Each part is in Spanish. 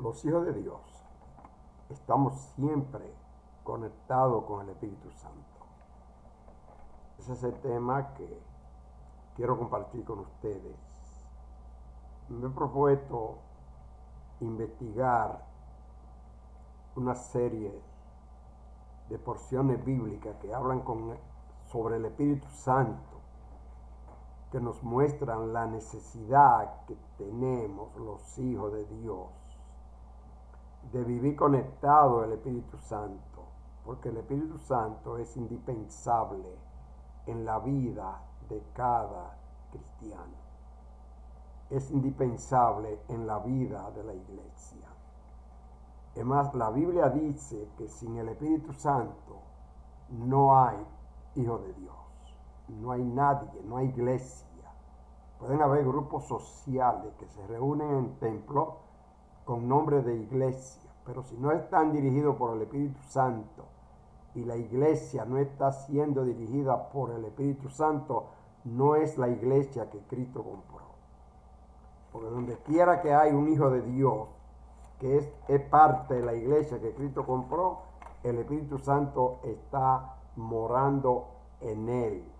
Los hijos de Dios estamos siempre conectados con el Espíritu Santo. Ese es el tema que quiero compartir con ustedes. Me he propuesto investigar una serie de porciones bíblicas que hablan sobre el Espíritu Santo, que nos muestran la necesidad que tenemos los hijos de Dios de vivir conectados al Espíritu Santo, porque el Espíritu Santo es indispensable en la vida de cada cristiano. Es indispensable en la vida de la iglesia. Es más, la Biblia dice que sin el Espíritu Santo no hay hijo de Dios. No hay nadie, no hay iglesia. Pueden haber grupos sociales que se reúnen en templos con nombre de iglesia, pero si no están dirigidos por el Espíritu Santo y la iglesia no está siendo dirigida por el Espíritu Santo, no es la iglesia que Cristo compró. Porque donde quiera que hay un hijo de Dios, que es parte de la iglesia que Cristo compró, el Espíritu Santo está morando en él.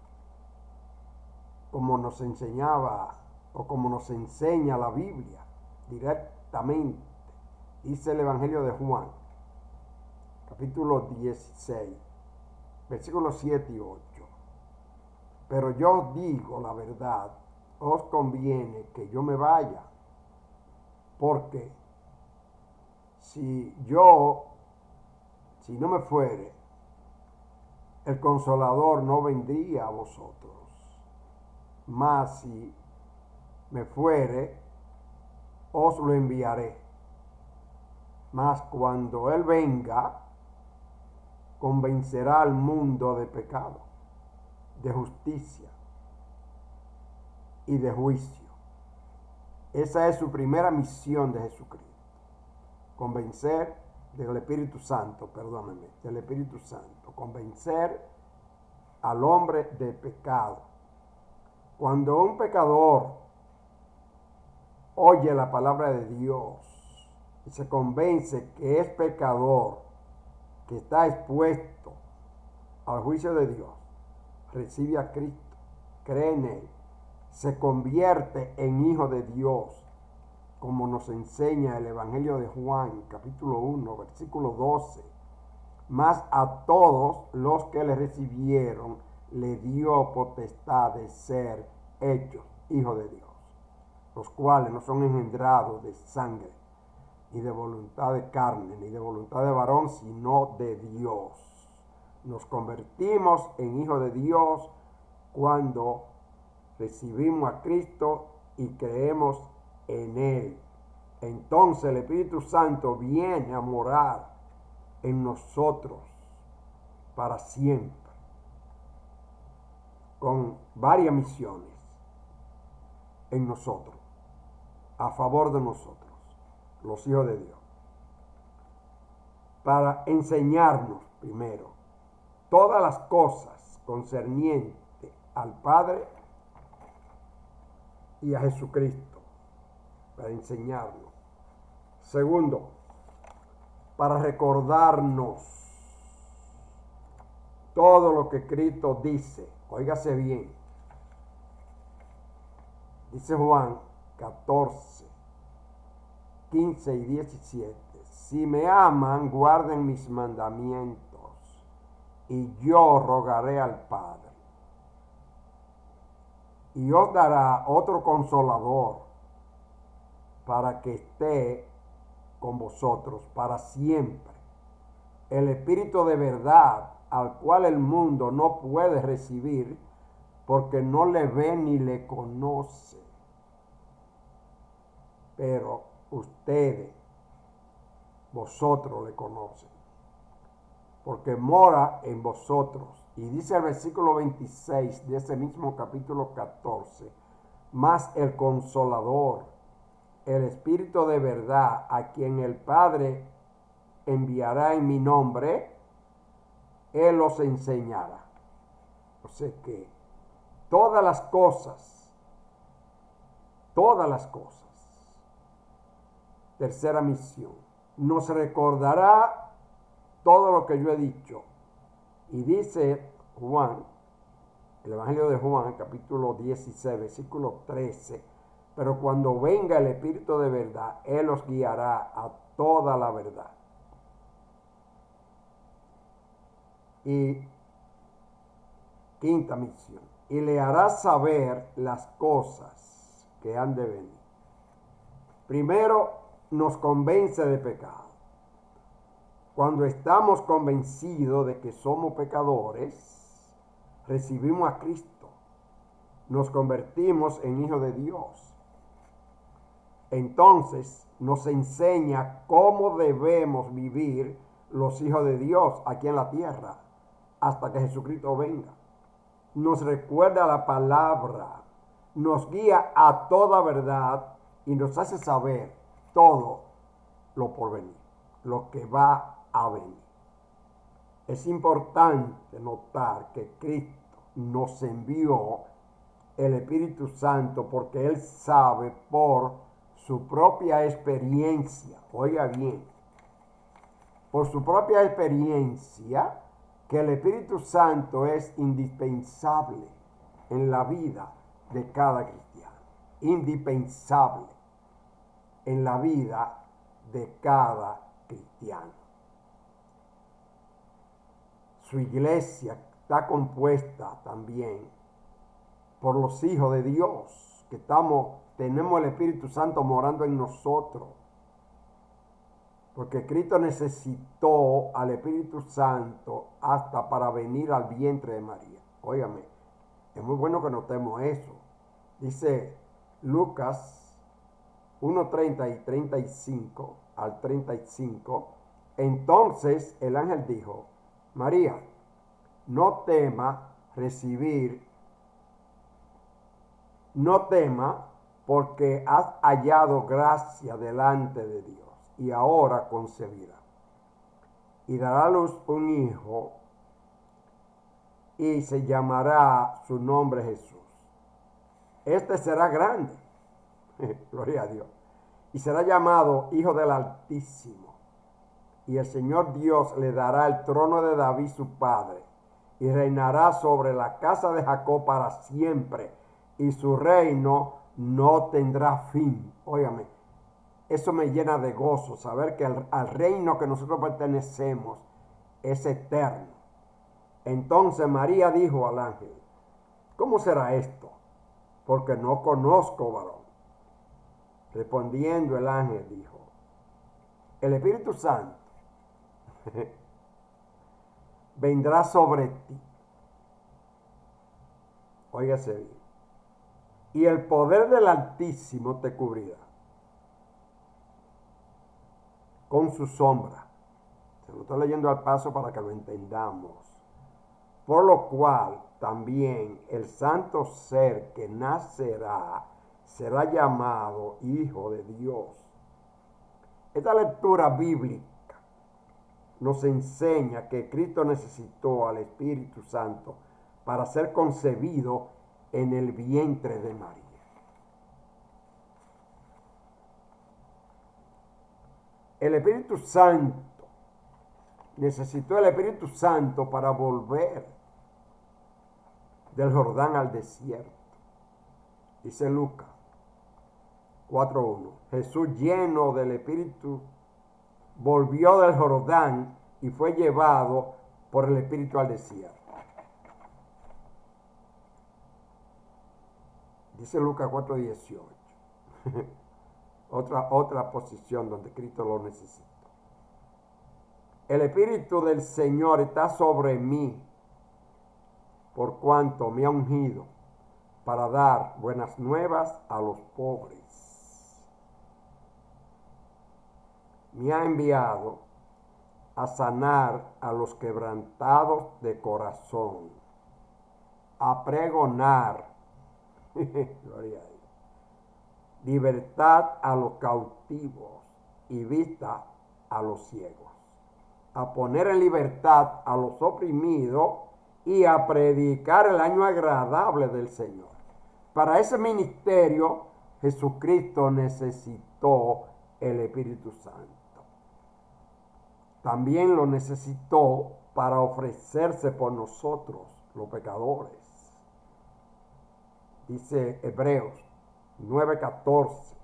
Como nos enseñaba o como nos enseña la Biblia directamente. Dice el Evangelio de Juan, capítulo 16, versículos 7 y 8. Pero yo os digo la verdad, os conviene que yo me vaya, porque si no me fuere, el Consolador no vendría a vosotros. Mas si me fuere, os lo enviaré. Mas cuando Él venga, convencerá al mundo de pecado, de justicia y de juicio. Esa es su primera misión de Jesucristo. Convencer del Espíritu Santo, del Espíritu Santo. Convencer al hombre de pecado. Cuando un pecador oye la palabra de Dios y se convence que es pecador, que está expuesto al juicio de Dios, recibe a Cristo, cree en Él, se convierte en hijo de Dios, como nos enseña el Evangelio de Juan, capítulo 1, versículo 12. Mas a todos los que le recibieron, le dio potestad de ser hechos hijos de Dios, los cuales no son engendrados de sangre, ni de voluntad de carne, ni de voluntad de varón, sino de Dios. Nos convertimos en hijos de Dios cuando recibimos a Cristo y creemos en Él. Entonces el Espíritu Santo viene a morar en nosotros para siempre, con varias misiones en nosotros, a favor de nosotros, los hijos de Dios, para enseñarnos primero todas las cosas concernientes al Padre y a Jesucristo, para enseñarnos. Segundo, para recordarnos todo lo que Cristo dice. Óigase bien. Dice Juan 14, 15 y 17. Si me aman, guarden mis mandamientos, y yo rogaré al Padre, y os dará otro consolador, para que esté con vosotros para siempre. El Espíritu de verdad, al cual el mundo no puede recibir, porque no le ve ni le conoce. Pero ustedes, vosotros le conocen, porque mora en vosotros. Y dice el versículo 26 de ese mismo capítulo 14, mas el Consolador, el Espíritu de verdad, a quien el Padre enviará en mi nombre, Él os enseñará. O sea que todas las cosas Tercera misión. Nos recordará todo lo que yo he dicho. Y dice Juan, el Evangelio de Juan, capítulo 16, versículo 13, pero cuando venga el Espíritu de verdad, Él os guiará a toda la verdad. Y quinta misión. Y le hará saber las cosas que han de venir. Primero, nos convence de pecado. Cuando estamos convencidos de que somos pecadores, recibimos a Cristo. Nos convertimos en hijos de Dios. Entonces, nos enseña cómo debemos vivir los hijos de Dios aquí en la tierra hasta que Jesucristo venga. Nos recuerda la palabra, nos guía a toda verdad y nos hace saber todo lo por venir, lo que va a venir. Es importante notar que Cristo nos envió el Espíritu Santo porque Él sabe por su propia experiencia, oiga bien, por su propia experiencia, que el Espíritu Santo es indispensable en la vida de cada cristiano. Indispensable en la vida de cada cristiano. Su iglesia está compuesta también por los hijos de Dios, que tenemos el Espíritu Santo morando en nosotros. Porque Cristo necesitó al Espíritu Santo hasta para venir al vientre de María. Óigame, es muy bueno que notemos eso. Dice Lucas 1:30 y 35 al 35. Entonces el ángel dijo, María, no tema porque has hallado gracia delante de Dios. Y ahora concebirá. Y dará a luz un hijo y se llamará su nombre Jesús. Este será grande, gloria a Dios, y será llamado Hijo del Altísimo. Y el Señor Dios le dará el trono de David su padre, y reinará sobre la casa de Jacob para siempre, y su reino no tendrá fin. Óigame, eso me llena de gozo, saber que al reino que nosotros pertenecemos es eterno. Entonces María dijo al ángel, ¿cómo será esto? Porque no conozco varón. Respondiendo el ángel dijo, el Espíritu Santo vendrá sobre ti. Óigase bien. Y el poder del Altísimo te cubrirá con su sombra. Se lo estoy leyendo al paso para que lo entendamos. Por lo cual también el santo ser que nacerá será llamado Hijo de Dios. Esta lectura bíblica nos enseña que Cristo necesitó al Espíritu Santo para ser concebido en el vientre de María. El Espíritu Santo necesitó el Espíritu Santo para volver del Jordán al desierto. Dice Lucas 4:1. Jesús, lleno del Espíritu, volvió del Jordán y fue llevado por el Espíritu al desierto. Dice Lucas 4:18. Otra posición donde Cristo lo necesitó. El Espíritu del Señor está sobre mí, por cuanto me ha ungido para dar buenas nuevas a los pobres. Me ha enviado a sanar a los quebrantados de corazón, a pregonar, gloria a Dios, libertad a los cautivos y vista a los ciegos, a poner en libertad a los oprimidos y a predicar el año agradable del Señor. Para ese ministerio, Jesucristo necesitó el Espíritu Santo. También lo necesitó para ofrecerse por nosotros, los pecadores. Dice Hebreos 9:14.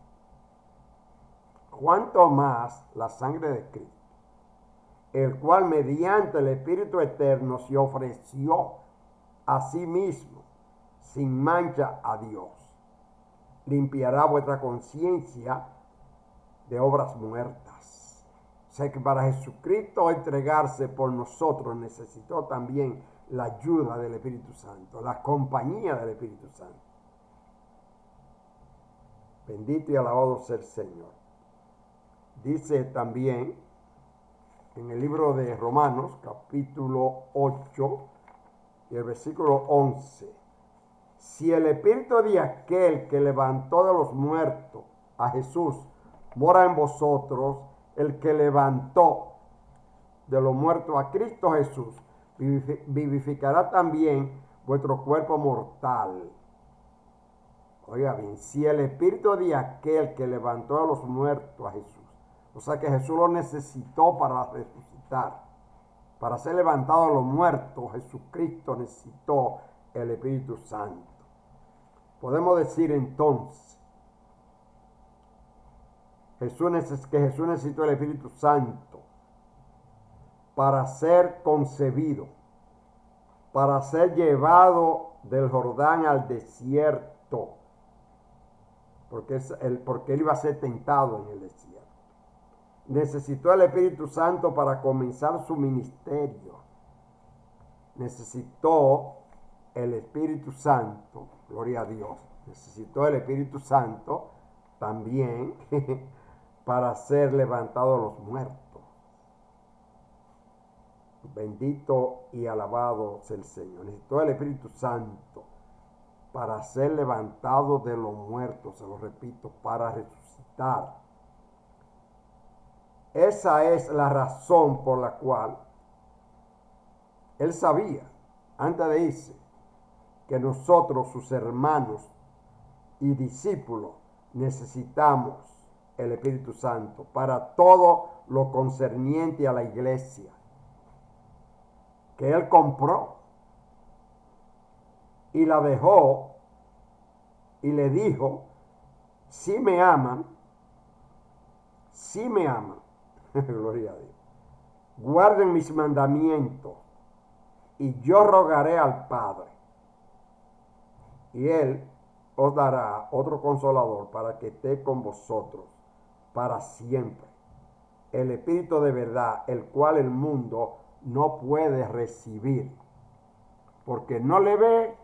Cuanto más la sangre de Cristo, el cual mediante el Espíritu Eterno se ofreció a sí mismo sin mancha a Dios, limpiará vuestra conciencia de obras muertas. O sea que para Jesucristo entregarse por nosotros necesitó también la ayuda del Espíritu Santo, la compañía del Espíritu Santo. Bendito y alabado sea el Señor. Dice también en el libro de Romanos, capítulo 8, y el versículo 11. Si el espíritu de aquel que levantó de los muertos a Jesús mora en vosotros, el que levantó de los muertos a Cristo Jesús vivificará también vuestro cuerpo mortal. Oiga bien, si el espíritu de aquel que levantó a los muertos a Jesús, o sea que Jesús lo necesitó para resucitar, para ser levantado a los muertos, Jesucristo necesitó el Espíritu Santo. Podemos decir entonces que Jesús necesitó el Espíritu Santo para ser concebido, para ser llevado del Jordán al desierto, porque él iba a ser tentado en el desierto. Necesitó el Espíritu Santo para comenzar su ministerio. Necesitó el Espíritu Santo, gloria a Dios, necesitó el Espíritu Santo también para ser levantado de los muertos. Bendito y alabado sea el Señor. Necesitó el Espíritu Santo para ser levantado de los muertos, se lo repito, para resucitar. Esa es la razón por la cual él sabía, antes de irse, que nosotros, sus hermanos y discípulos, necesitamos el Espíritu Santo para todo lo concerniente a la iglesia, que él compró y la dejó y le dijo, si me aman, gloria a Dios, guarden mis mandamientos y yo rogaré al Padre y él os dará otro consolador para que esté con vosotros para siempre, el Espíritu de verdad, el cual el mundo no puede recibir, porque no le ve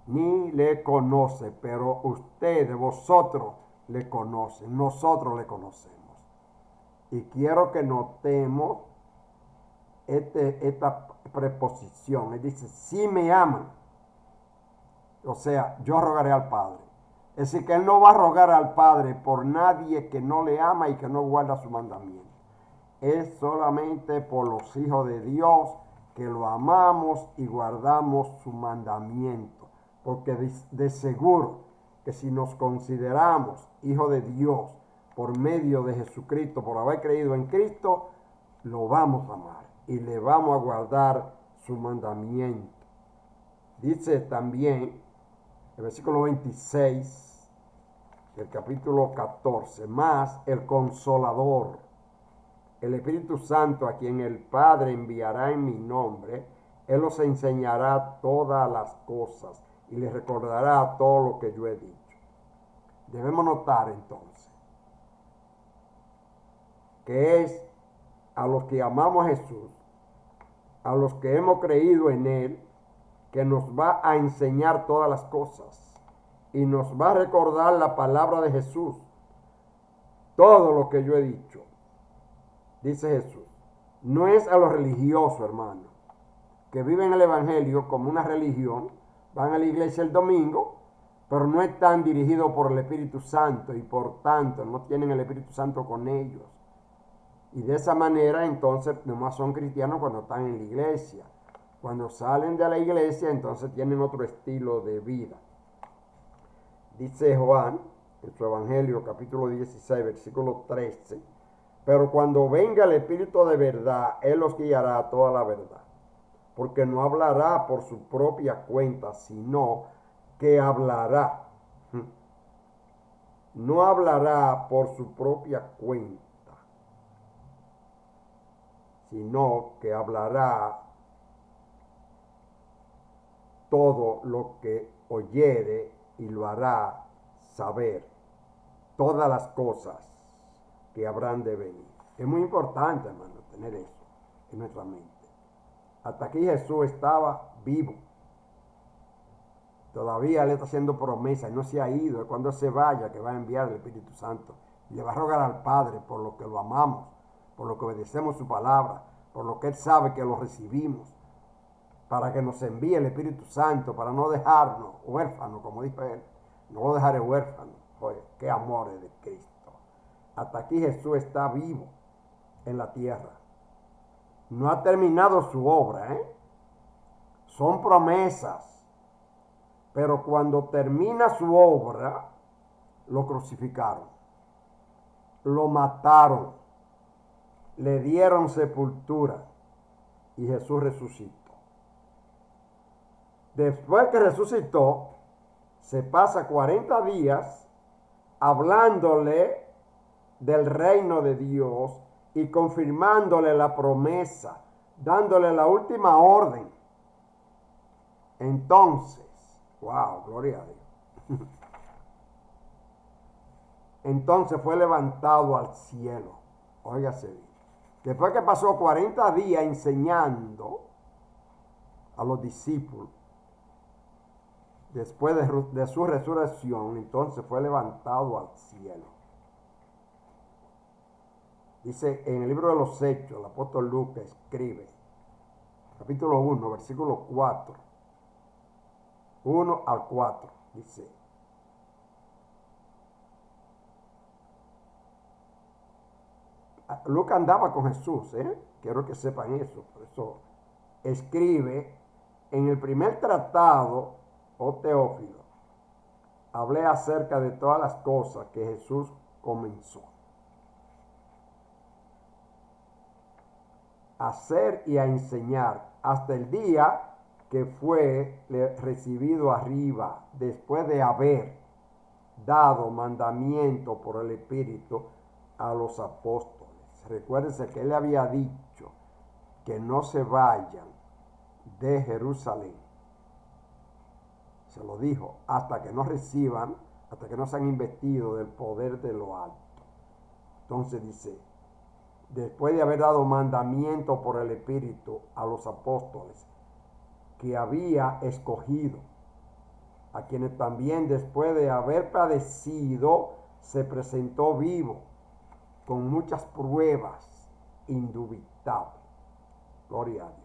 ni le conoce, pero ustedes, vosotros, le conocen, nosotros le conocemos. Y quiero que notemos esta preposición. Él dice, si me aman, o sea, yo rogaré al Padre. Es decir, que él no va a rogar al Padre por nadie que no le ama y que no guarda su mandamiento. Es solamente por los hijos de Dios que lo amamos y guardamos su mandamiento. Porque de seguro que si nos consideramos hijos de Dios por medio de Jesucristo, por haber creído en Cristo, lo vamos a amar y le vamos a guardar su mandamiento. Dice también el versículo 26 del capítulo 14, más el Consolador, el Espíritu Santo, a quien el Padre enviará en mi nombre, él os enseñará todas las cosas y les recordará todo lo que yo he dicho. Debemos notar entonces que es a los que amamos a Jesús, a los que hemos creído en él, que nos va a enseñar todas las cosas y nos va a recordar la palabra de Jesús, todo lo que yo he dicho. Dice Jesús, no es a los religiosos, hermano, que viven el evangelio como una religión, van a la iglesia el domingo, pero no están dirigidos por el Espíritu Santo y por tanto no tienen el Espíritu Santo con ellos. Y de esa manera entonces nomás son cristianos cuando están en la iglesia. Cuando salen de la iglesia entonces tienen otro estilo de vida. Dice Juan en su Evangelio, capítulo 16, versículo 13. Pero cuando venga el Espíritu de verdad, Él los guiará a toda la verdad. Porque no hablará por su propia cuenta, sino que hablará. No hablará por su propia cuenta, sino que hablará todo lo que oyere y lo hará saber todas las cosas que habrán de venir. Es muy importante, hermano, tener eso en nuestra mente. Hasta aquí Jesús estaba vivo. Todavía le está haciendo promesa y no se ha ido. Es cuando se vaya que va a enviar el Espíritu Santo. Y le va a rogar al Padre por lo que lo amamos, por lo que obedecemos su palabra, por lo que Él sabe que lo recibimos, para que nos envíe el Espíritu Santo, para no dejarnos huérfanos, como dijo Él. No lo dejaré huérfano. Oye, qué amor es de Cristo. Hasta aquí Jesús está vivo en la tierra. No ha terminado su obra, Son promesas. Pero cuando termina su obra, lo crucificaron, lo mataron, le dieron sepultura y Jesús resucitó. Después que resucitó, se pasa 40 días hablándole del reino de Dios y confirmándole la promesa, dándole la última orden. Entonces, wow, gloria a Dios. Entonces fue levantado al cielo. Óigase bien. Después que pasó 40 días enseñando a los discípulos, después de su resurrección, entonces fue levantado al cielo. Dice en el libro de los Hechos, el apóstol Lucas escribe, capítulo 1, versículo 4, 1 al 4, dice: Lucas andaba con Jesús, quiero que sepan eso. Por eso escribe: en el primer tratado, oh Teófilo, hablé acerca de todas las cosas que Jesús comenzó a hacer y a enseñar hasta el día que fue recibido arriba, después de haber dado mandamiento por el Espíritu a los apóstoles. Recuérdense que él había dicho que no se vayan de Jerusalén. Se lo dijo, hasta que no reciban, hasta que no sean investidos del poder de lo alto. Entonces dice, después de haber dado mandamiento por el Espíritu a los apóstoles que había escogido, a quienes también después de haber padecido se presentó vivo, con muchas pruebas indubitables. Gloria a Dios.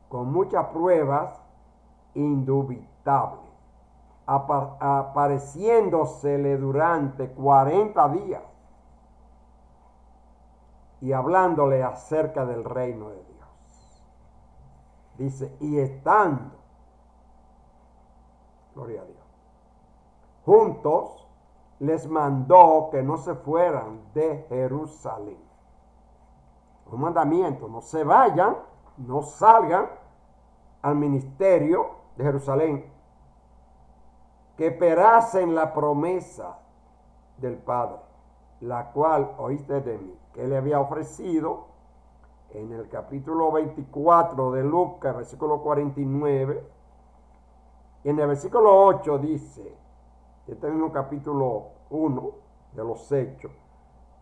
Con muchas pruebas indubitables, apareciéndosele durante 40 días y hablándole acerca del reino de Dios. Dice, y estando, gloria a Dios, juntos, les mandó que no se fueran de Jerusalén. Un mandamiento: no se vayan, no salgan al ministerio de Jerusalén, que esperasen la promesa del Padre, la cual oíste de mí, que le había ofrecido en el capítulo 24 de Lucas, versículo 49, y en el versículo 8 dice, este mismo capítulo 1 de los Hechos: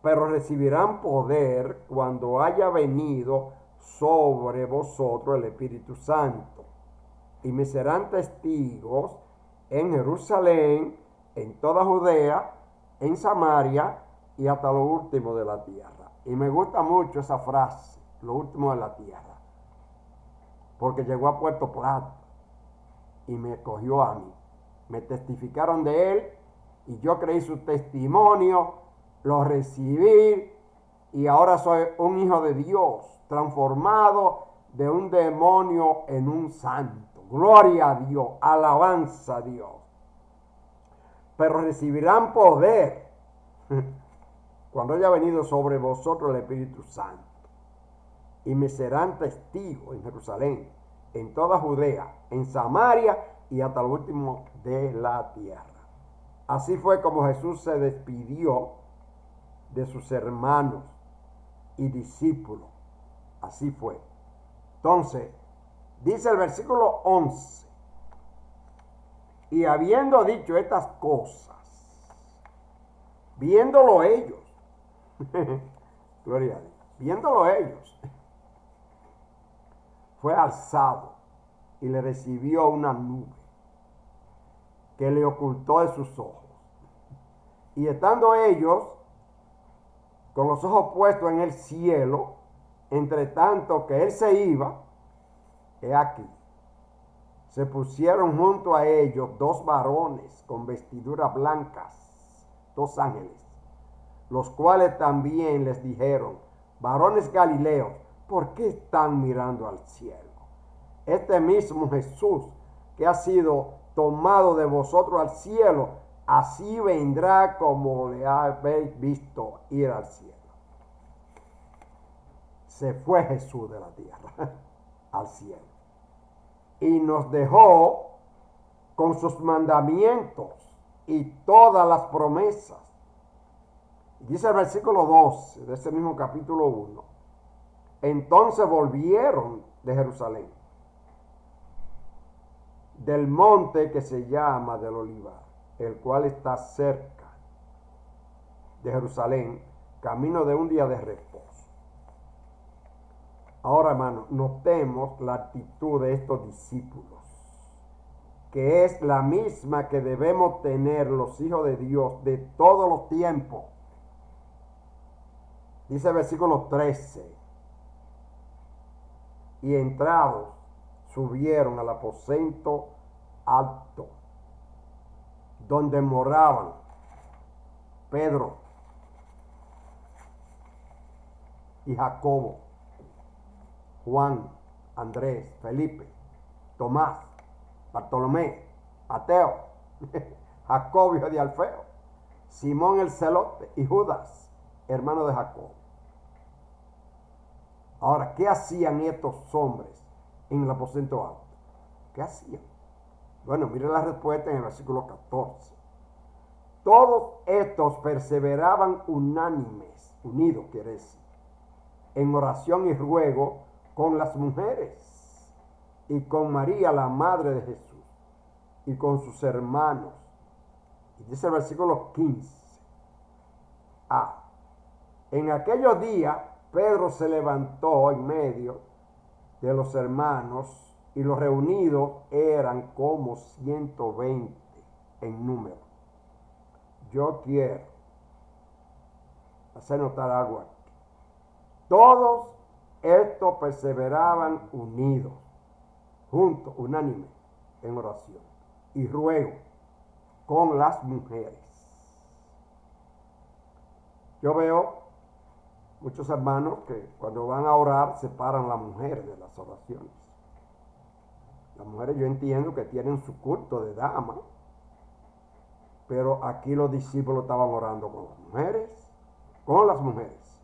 pero recibirán poder cuando haya venido sobre vosotros el Espíritu Santo, y me serán testigos en Jerusalén, en toda Judea, en Samaria y hasta lo último de la tierra. Y me gusta mucho esa frase, lo último de la tierra, porque llegó a Puerto Plata y me cogió a mí. Me testificaron de él y yo creí su testimonio, lo recibí y ahora soy un hijo de Dios, transformado de un demonio en un santo. Gloria a Dios, alabanza a Dios. pero recibirán poder cuando haya venido sobre vosotros el Espíritu Santo. Y me serán testigos en Jerusalén, en toda Judea, en Samaria y hasta el último de la tierra. Así fue como Jesús se despidió de sus hermanos y discípulos. Así fue. Entonces, dice el versículo 11, y habiendo dicho estas cosas, viéndolo ellos, gloria a Dios, viéndolo ellos, fue alzado y le recibió una nube que le ocultó de sus ojos. Y estando ellos con los ojos puestos en el cielo, entre tanto que él se iba, he aquí, se pusieron junto a ellos dos varones con vestiduras blancas, dos ángeles, los cuales también les dijeron: varones galileos, ¿por qué están mirando al cielo? Este mismo Jesús que ha sido tomado de vosotros al cielo, así vendrá como le habéis visto ir al cielo. Se fue Jesús de la tierra al cielo y nos dejó con sus mandamientos y todas las promesas. Dice el versículo 12 de ese mismo capítulo 1. Entonces volvieron de Jerusalén, del monte que se llama del Olivar, el cual está cerca de Jerusalén, camino de un día de reposo. Ahora, hermanos, notemos la actitud de estos discípulos, que es la misma que debemos tener los hijos de Dios de todos los tiempos. Dice el versículo 13, y entrados subieron al aposento alto, donde moraban Pedro y Jacobo, Juan, Andrés, Felipe, Tomás, Bartolomé, Mateo, Jacobo hijo de Alfeo, Simón el celote y Judas, hermano de Jacobo. Ahora, ¿qué hacían estos hombres en el aposento alto? ¿Qué hacían? Bueno, mire la respuesta en el versículo 14. Todos estos perseveraban unánimes, unidos quiere decir, en oración y ruego con las mujeres y con María, la madre de Jesús, y con sus hermanos. Y dice el versículo 15. En aquellos días Pedro se levantó en medio de los hermanos, y los reunidos eran como 120 en número. Yo quiero hacer notar algo aquí. Todos estos perseveraban unidos, juntos, unánime, en oración y ruego con las mujeres. Yo veo muchos hermanos que cuando van a orar separan a las mujeres de las oraciones. Las mujeres, yo entiendo que tienen su culto de dama, pero aquí los discípulos estaban orando con las mujeres, con las mujeres.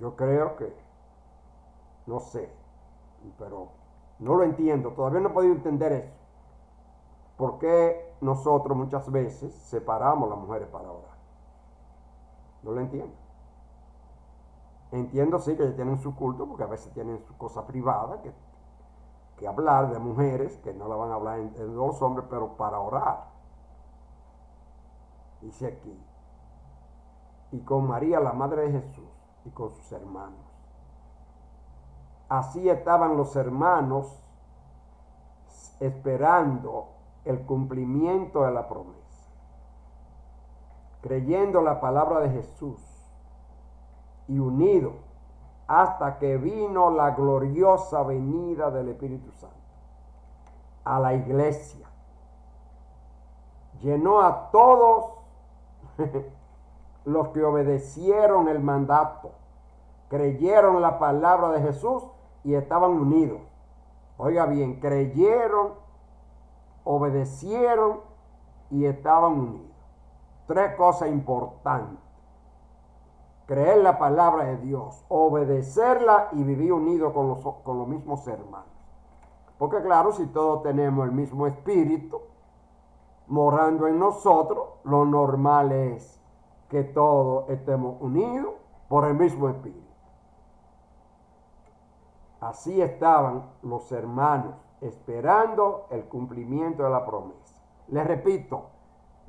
Yo creo que, no sé, pero no lo entiendo, todavía no he podido entender eso. ¿Por qué nosotros muchas veces separamos a las mujeres para orar? No lo entiendo. Entiendo sí que tienen su culto, porque a veces tienen su cosa privada, que hablar de mujeres, que no la van a hablar entre dos hombres, pero para orar. Dice aquí, y con María, la madre de Jesús, y con sus hermanos. Así estaban los hermanos esperando el cumplimiento de la promesa, creyendo la palabra de Jesús y unidos hasta que vino la gloriosa venida del Espíritu Santo a la iglesia. Llenó a todos los que obedecieron el mandato, creyeron la palabra de Jesús y estaban unidos. Oiga bien, creyeron, obedecieron y estaban unidos. Tres cosas importantes: creer la palabra de Dios, obedecerla y vivir unidos con los mismos hermanos. Porque claro, si todos tenemos el mismo espíritu morando en nosotros, lo normal es que todos estemos unidos por el mismo espíritu. Así estaban los hermanos esperando el cumplimiento de la promesa. Les repito,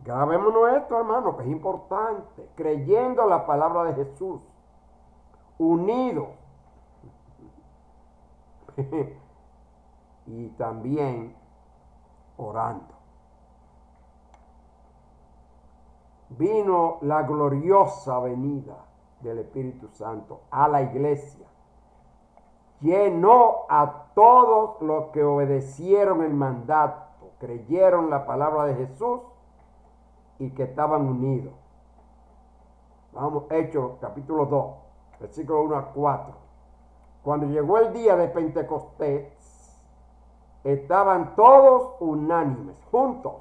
grabémonos esto, hermano, que es importante. Creyendo la palabra de Jesús, unidos y también orando. Vino la gloriosa venida del Espíritu Santo a la iglesia. Llenó a todos los que obedecieron el mandato, creyeron la palabra de Jesús y que estaban unidos. Vamos, Hechos capítulo 2, versículo 1 a 4. Cuando llegó el día de Pentecostés, estaban todos unánimes, juntos.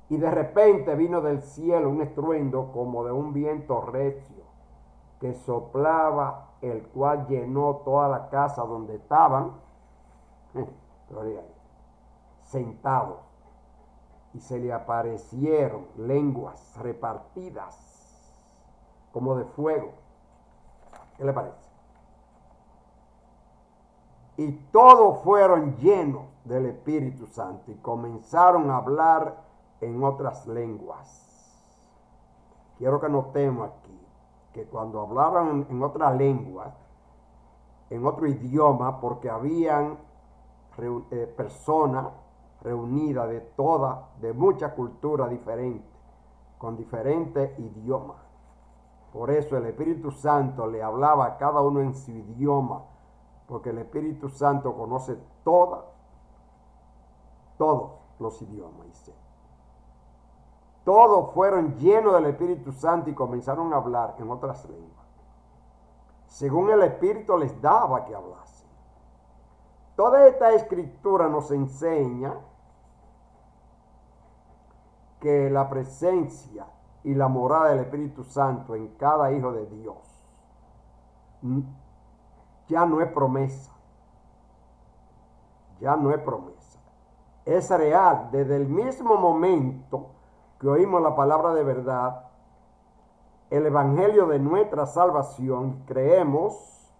Y de repente vino del cielo un estruendo como de un viento recio que soplaba, el cual llenó toda la casa donde estaban sentados. Y se le aparecieron lenguas repartidas como de fuego. ¿Qué le parece? Y todos fueron llenos del Espíritu Santo y comenzaron a hablar en otras lenguas. Quiero que notemos aquí que cuando hablaban en otras lenguas, en otro idioma, porque habían personas reunidas de mucha cultura diferente, con diferentes idiomas. Por eso el Espíritu Santo le hablaba a cada uno en su idioma, porque el Espíritu Santo conoce todos los idiomas. Dice. Todos fueron llenos del Espíritu Santo y comenzaron a hablar en otras lenguas, según el Espíritu les daba que hablasen. Toda esta escritura nos enseña que la presencia y la morada del Espíritu Santo en cada hijo de Dios ya no es promesa. Ya no es promesa. Es real. Desde el mismo momento que oímos la palabra de verdad, el evangelio de nuestra salvación, creemos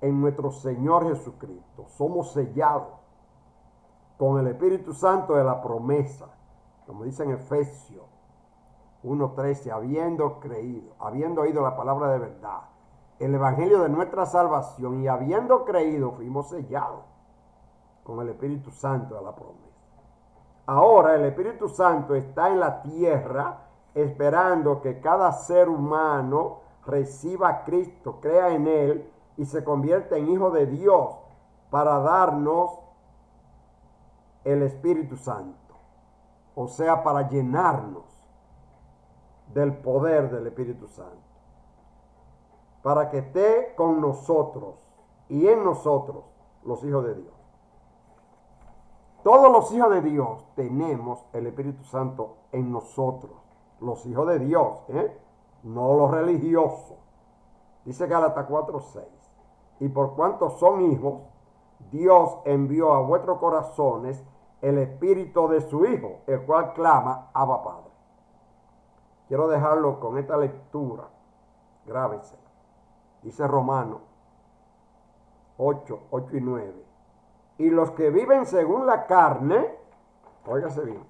en nuestro Señor Jesucristo. Somos sellados con el Espíritu Santo de la promesa, como dice en Efesios 1:13, habiendo oído la palabra de verdad, el evangelio de nuestra salvación, y habiendo creído, fuimos sellados con el Espíritu Santo de la promesa. Ahora el Espíritu Santo está en la tierra esperando que cada ser humano reciba a Cristo, crea en Él y se convierta en hijo de Dios para darnos el Espíritu Santo. O sea, para llenarnos del poder del Espíritu Santo. Para que esté con nosotros y en nosotros los hijos de Dios. Todos los hijos de Dios tenemos el Espíritu Santo en nosotros. Los hijos de Dios, no los religiosos. Dice Gálatas 4:6. Y por cuanto son hijos, Dios envió a vuestros corazones el Espíritu de su Hijo, el cual clama, Abba Padre. Quiero dejarlo con esta lectura. Grábese. Dice Romanos 8:8 y 9. Y los que viven según la carne, óigase bien,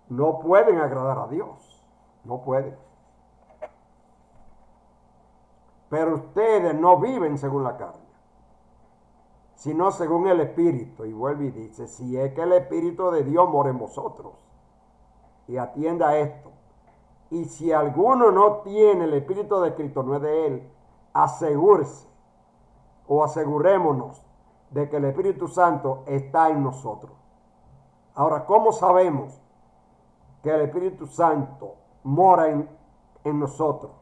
no pueden agradar a Dios. No pueden. Pero ustedes no viven según la carne, sino según el Espíritu. Y vuelve y dice, si es que el Espíritu de Dios mora en vosotros. Y atienda a esto. Y si alguno no tiene el Espíritu de Cristo, no es de él, asegúrese o asegurémonos de que el Espíritu Santo está en nosotros. Ahora, ¿cómo sabemos que el Espíritu Santo mora en nosotros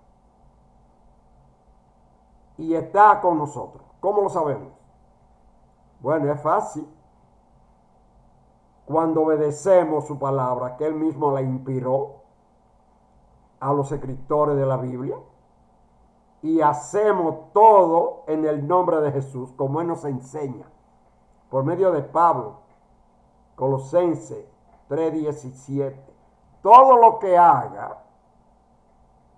y está con nosotros? ¿Cómo lo sabemos? Bueno, es fácil. cuando obedecemos su palabra, que Él mismo la inspiró a los escritores de la Biblia, y hacemos todo en el nombre de Jesús, como Él nos enseña, por medio de Pablo, Colosenses 3:17. Todo lo que haga,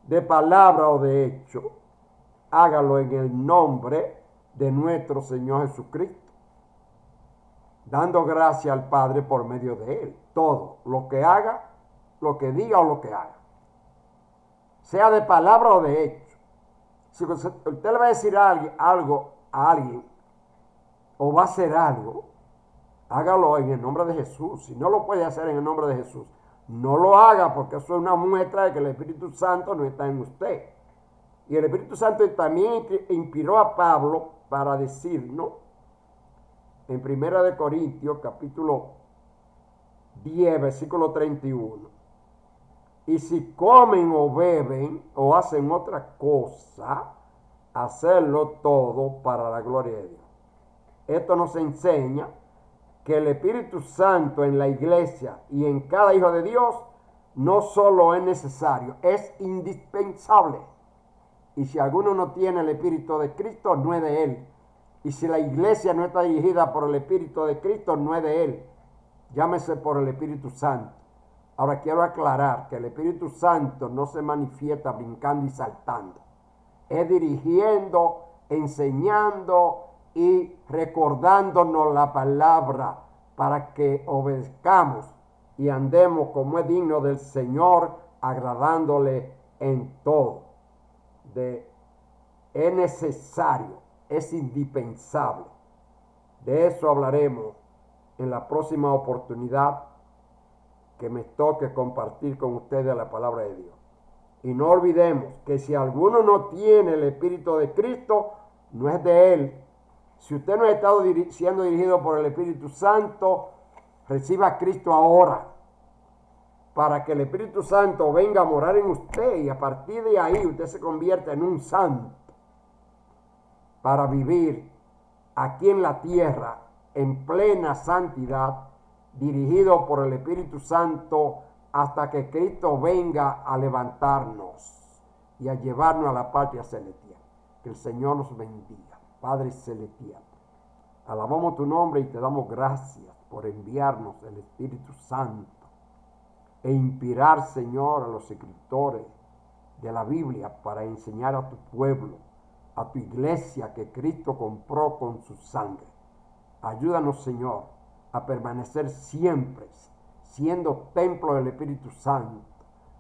de palabra o de hecho, hágalo en el nombre de nuestro Señor Jesucristo, dando gracia al Padre por medio de Él. Todo lo que haga, lo que diga o lo que haga, sea de palabra o de hecho. Si usted le va a decir algo a alguien o va a hacer algo, hágalo en el nombre de Jesús. Si no lo puede hacer en el nombre de Jesús, no lo haga, porque eso es una muestra de que el Espíritu Santo no está en usted. Y el Espíritu Santo también inspiró a Pablo para decirnos en 1 Corintios capítulo 10, versículo 31. Y si comen o beben o hacen otra cosa, hacerlo todo para la gloria de Dios. Esto nos enseña que el Espíritu Santo en la iglesia y en cada hijo de Dios no solo es necesario, es indispensable. Y si alguno no tiene el Espíritu de Cristo, no es de Él. Y si la iglesia no está dirigida por el Espíritu de Cristo, no es de Él. Llámese por el Espíritu Santo. Ahora quiero aclarar que el Espíritu Santo no se manifiesta brincando y saltando. Es dirigiendo, enseñando y recordándonos la palabra para que obedezcamos y andemos como es digno del Señor, agradándole en todo. Es necesario, es indispensable. De eso hablaremos en la próxima oportunidad que me toque compartir con ustedes la palabra de Dios. Y no olvidemos que si alguno no tiene el Espíritu de Cristo, no es de Él. Si usted no ha estado siendo dirigido por el Espíritu Santo, reciba a Cristo ahora, para que el Espíritu Santo venga a morar en usted y a partir de ahí usted se convierta en un santo para vivir aquí en la tierra en plena santidad, dirigido por el Espíritu Santo hasta que Cristo venga a levantarnos y a llevarnos a la patria celestial. Que el Señor nos bendiga. Padre celestial, alabamos tu nombre y te damos gracias por enviarnos el Espíritu Santo e inspirar, Señor, a los escritores de la Biblia para enseñar a tu pueblo, a tu iglesia que Cristo compró con su sangre. Ayúdanos, Señor, a permanecer siempre siendo templo del Espíritu Santo,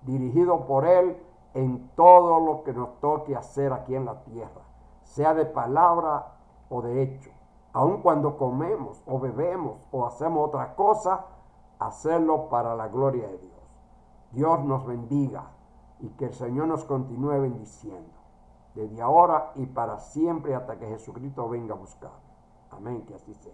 dirigido por Él en todo lo que nos toque hacer aquí en la tierra, sea de palabra o de hecho. Aun cuando comemos o bebemos o hacemos otra cosa, hacerlo para la gloria de Dios. Dios nos bendiga y que el Señor nos continúe bendiciendo desde ahora y para siempre hasta que Jesucristo venga a buscar. Amén, que así sea.